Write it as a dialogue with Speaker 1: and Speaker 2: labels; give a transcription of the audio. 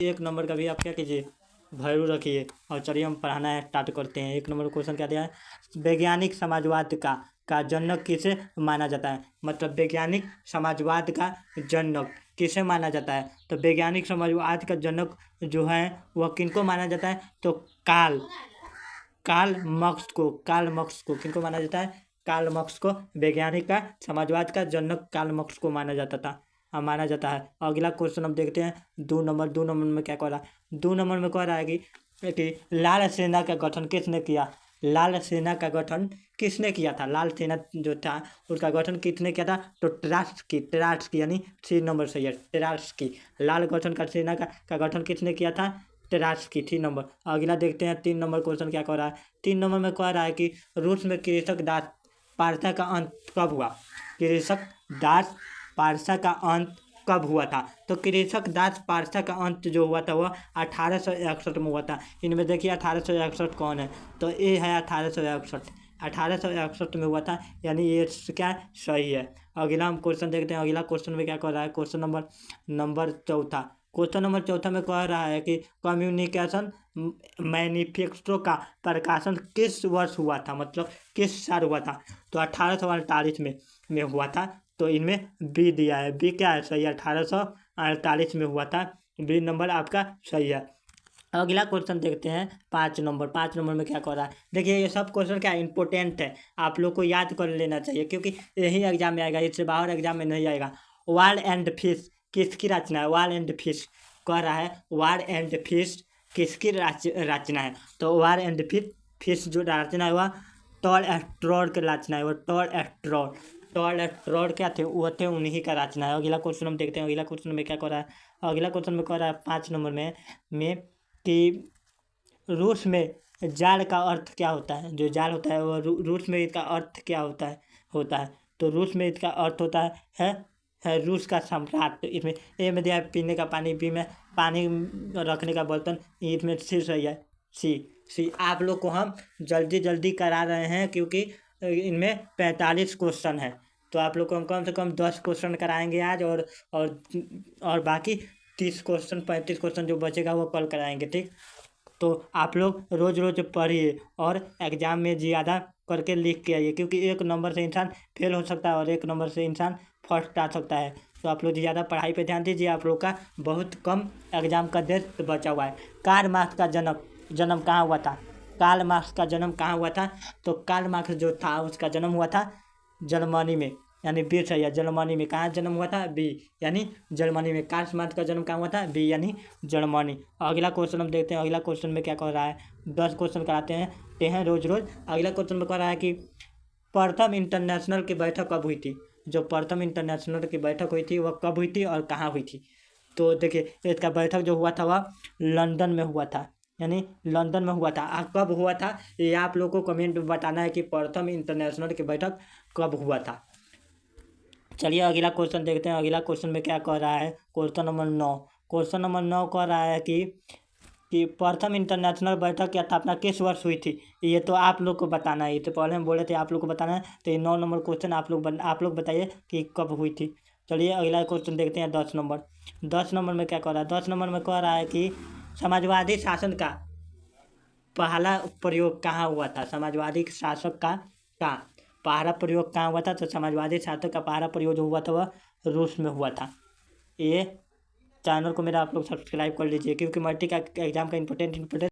Speaker 1: एक नंबर का भी आप क्या कीजिए वैल्यू रखिए। और चलिए हम पढ़ाना स्टार्ट करते हैं। एक नंबर क्वेश्चन क्या दिया है, वैज्ञानिक समाजवाद का जनक किसे माना जाता है। मतलब वैज्ञानिक समाजवाद का जनक किसे माना जाता है। तो वैज्ञानिक समाजवाद का जनक जो है वह किनको माना जाता है, तो कार्ल मार्क्स को किनको माना जाता है, कार्ल मार्क्स को वैज्ञानिक का समाजवाद का जनक कार्ल मार्क्स को माना जाता था, माना जाता है। अगला क्वेश्चन हम देखते हैं 2 नंबर में क्या कह रहा है। 2 नंबर में कह रहा है कि लाल सेना का गठन किसने किया। लाल सेना का गठन किसने किया था। लाल सेना जो था उसका गठन किसने किया था, तो ट्राट्स्की यानी 3 नंबर सही है, ट्राट्स्की। लाल गठन का सेना का गठन किसने किया था, ट्राट्स्की, 3 नंबर। अगला देखते हैं 3 नंबर क्वेश्चन क्या कह रहा है। 3 नंबर में कह रहा है कि रूस में कृषक दास पारसा का अंत कब हुआ। कृषक दास पारसा का अंत कब हुआ था। तो कृषक दास पारसा का अंत जो हुआ था वह 1861 में हुआ था। इनमें देखिए 1861 कौन है, तो ये है 1861 में हुआ था, यानी ये क्या सही है। अगला हम क्वेश्चन देखते हैं। अगला क्वेश्चन में क्या कह रहा है, क्वेश्चन नंबर चौथा। क्वेश्चन नंबर चौथा में कह रहा है कि कम्युनिकेशन मैनिफेस्टो का प्रकाशन किस वर्ष हुआ था, मतलब किस साल हुआ था। तो 1848 में हुआ था। तो इनमें बी दिया है, बी क्या है सही है, 1848 में हुआ था। बी नंबर आपका सही है। अगला क्वेश्चन देखते हैं 5 नंबर। 5 नंबर में क्या कह रहा है, देखिए ये सब क्वेश्चन क्या इंपॉर्टेंट है, आप लोग को याद कर लेना चाहिए क्योंकि यही एग्जाम में आएगा, इससे बाहर एग्जाम में नहीं आएगा। वॉर एंड फिश किसकी रचना है। वॉर एंड फिश कह रहा है, वॉर एंड फिश किसकी रचना है। तो वॉर एंड फिश जो रचना है वह टॉलस्टॉय की रचना है। वो टॉलस्टॉय क्या थे, वो थे उन्हीं का रचना है। अगला क्वेश्चन हम देखते हैं। अगला क्वेश्चन में क्या कह रहा है। अगला क्वेश्चन में कह रहा है 5 नंबर में कि रूस में जाल का अर्थ क्या होता है। जो जाल होता है वो रूस में इसका अर्थ क्या होता है। तो रूस में इसका अर्थ होता है रूस का सम्राट। इसमें ए में दिया है पीने का पानी, बी में पानी रखने का बर्तन, इसमें सी सही है, सी। आप लोग को हम जल्दी करा रहे हैं क्योंकि इनमें 45 क्वेश्चन है। तो आप लोग को हम कम से कम 10 क्वेश्चन कराएंगे आज, और बाकी 30 क्वेश्चन 35 क्वेश्चन जो बचेगा वो कल कराएंगे, ठीक। तो आप लोग रोज़ पढ़िए और एग्ज़ाम में ज़्यादा करके लिख के आइए, क्योंकि 1 नंबर से इंसान फेल हो सकता है और 1 नंबर से इंसान फर्स्ट आ सकता है। तो आप लोग ज़्यादा पढ़ाई पे ध्यान दीजिए, आप लोग का बहुत कम एग्ज़ाम का डेट बचा हुआ है। कार्ल मार्क्स का जन्म कहाँ हुआ था। कार्ल मार्क्स का जन्म कहाँ हुआ था, तो कार्ल मार्क्स जो था उसका जन्म हुआ था जर्मनी में, यानी बी सही है, जर्मनी में। कहाँ जन्म हुआ था, बी, यानी जर्मनी में। कार्ल मार्क्स का जन्म कहाँ हुआ था, बी, यानी जर्मनी। अगला क्वेश्चन हम देखते हैं। अगला क्वेश्चन में क्या कह रहा है, 10 क्वेश्चन कराते हैं रोज। अगला क्वेश्चन में कह रहा है कि प्रथम इंटरनेशनल की बैठक कब हुई थी। जो प्रथम इंटरनेशनल की बैठक हुई थी वह कब हुई थी और कहाँ हुई थी। तो देखिए इसका बैठक जो हुआ था वह लंदन में हुआ था, यानी लंदन में हुआ था। कब हुआ था ये आप लोग को कमेंट में बताना है कि प्रथम इंटरनेशनल की बैठक कब हुआ था। चलिए अगला क्वेश्चन देखते हैं। अगला क्वेश्चन में क्या कह रहा है, क्वेश्चन नंबर 9। क्वेश्चन नंबर 9 कह रहा है कि प्रथम इंटरनेशनल बैठक की स्थापना किस वर्ष हुई थी। ये तो आप लोग को बताना है, ये तो पहले हम बोले थे आप लोग को बताना है। तो ये 9 नंबर क्वेश्चन आप लोग बताइए कि कब हुई थी। चलिए अगला क्वेश्चन देखते हैं 10 नंबर। 10 नंबर में क्या कह रहा है, 10 नंबर में कह रहा है कि समाजवादी शासन का पहला प्रयोग कहाँ हुआ था। समाजवादी शासक का पहला प्रयोग कहाँ हुआ था, तो समाजवादी शासक का पहला प्रयोग जो हुआ था वह रूस में हुआ था। ये चैनल को मेरा आप लोग सब्सक्राइब कर लीजिए क्योंकि मल्टी का एग्जाम का इंपॉर्टेंट